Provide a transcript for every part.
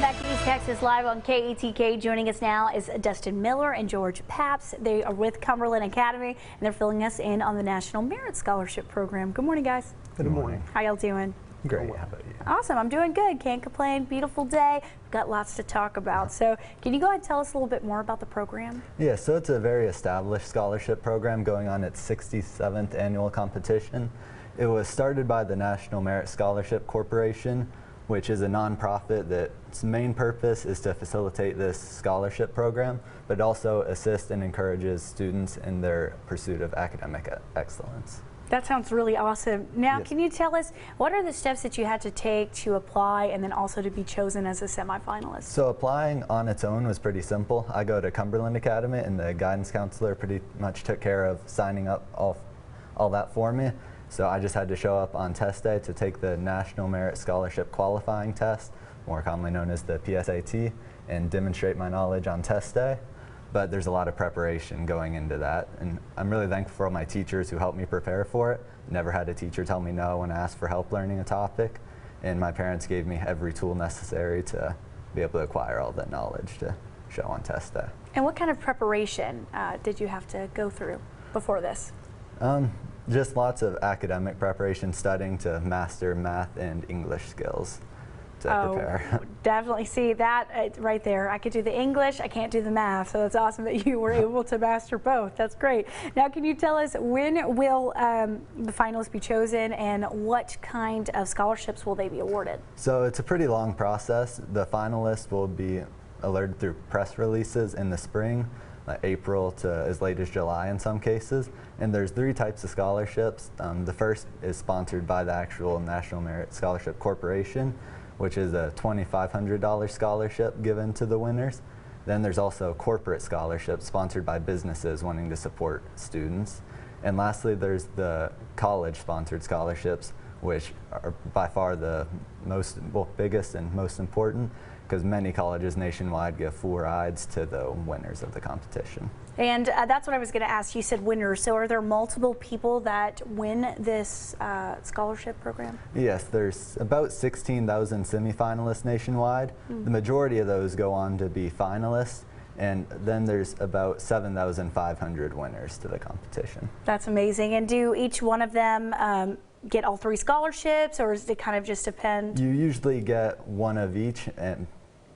back to East Texas Live on KETK. Joining us now is Dustin Miller and George Papps. They are with Cumberland Academy, and they're filling us in on the National Merit Scholarship Program. Good morning, guys. Good morning. How y'all doing? Great. How about you? Awesome. I'm doing good. Can't complain. Beautiful day. We've got lots to talk about. So can you go ahead and tell us a little bit more about the program? Yeah, so it's a very established scholarship program going on its 67th annual competition. It was started by the National Merit Scholarship Corporation, which is a nonprofit that its main purpose is to facilitate this scholarship program, but also assist and encourages students in their pursuit of academic excellence. That sounds really awesome. Now, Yes. Can you tell us what are the steps that you had to take to apply and then also to be chosen as a semifinalist? So applying on its own was pretty simple. I go to Cumberland Academy, and the guidance counselor pretty much took care of signing up all that for me. So I just had to show up on test day to take the National Merit Scholarship Qualifying Test, more commonly known as the PSAT, and demonstrate my knowledge on test day. But there's a lot of preparation going into that, and I'm really thankful for all my teachers who helped me prepare for it. Never had a teacher tell me no when I asked for help learning a topic, and my parents gave me every tool necessary to be able to acquire all that knowledge to show on test day. And what kind of preparation did you have to go through before this? Just lots of academic preparation, studying to master math and English skills to prepare. Definitely see that right there. I could do the English, I can't do the math, so it's awesome that you were able to master both. That's great. Now, can you tell us when will the finalists be chosen and what kind of scholarships will they be awarded? So it's a pretty long process. The finalists will be alerted through press releases in the spring, April to as late as July in some cases. And there's 3 types of scholarships. The first is sponsored by the actual National Merit Scholarship Corporation, which is a $2,500 scholarship given to the winners. Then there's also corporate scholarships sponsored by businesses wanting to support students. And lastly, there's the college-sponsored scholarships, which are by far the biggest and most important, because many colleges nationwide give full rides to the winners of the competition. And that's what I was going to ask. You said winners, so are there multiple people that win this scholarship program? Yes, there's about 16,000 semifinalists nationwide. The majority of those go on to be finalists, and then there's about 7,500 winners to the competition. That's amazing. And do each one of them get all 3 scholarships, or does it kind of just depend? You usually get one of each, and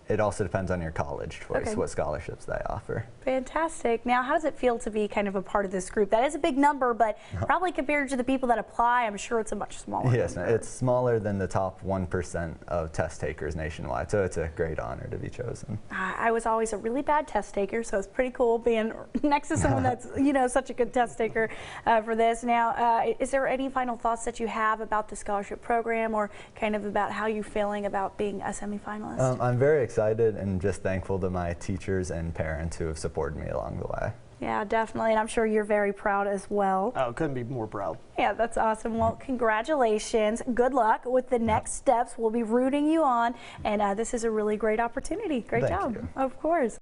it also depends on your college choice, Okay. what scholarships they offer. Fantastic. Now, how does it feel to be kind of a part of this group? That is a big number, but probably compared to the people that apply, I'm sure it's a much smaller Yes, number. it's smaller than the top 1% of test takers nationwide, so it's a great honor to be chosen. I was always a really bad test taker, so it's pretty cool being next to someone that's, such a good test taker for this. Now, is there any final thoughts that you have about the scholarship program, or kind of about how you're feeling about being a semifinalist? I'm very excited and just thankful to my teachers and parents who have supported me along the way. Yeah, definitely, and I'm sure you're very proud as well. Oh, couldn't be more proud. Yeah, that's awesome. Well, congratulations. Good luck with the next steps. We'll be rooting you on, and this is a really great opportunity. Great Thank job. you. Of course.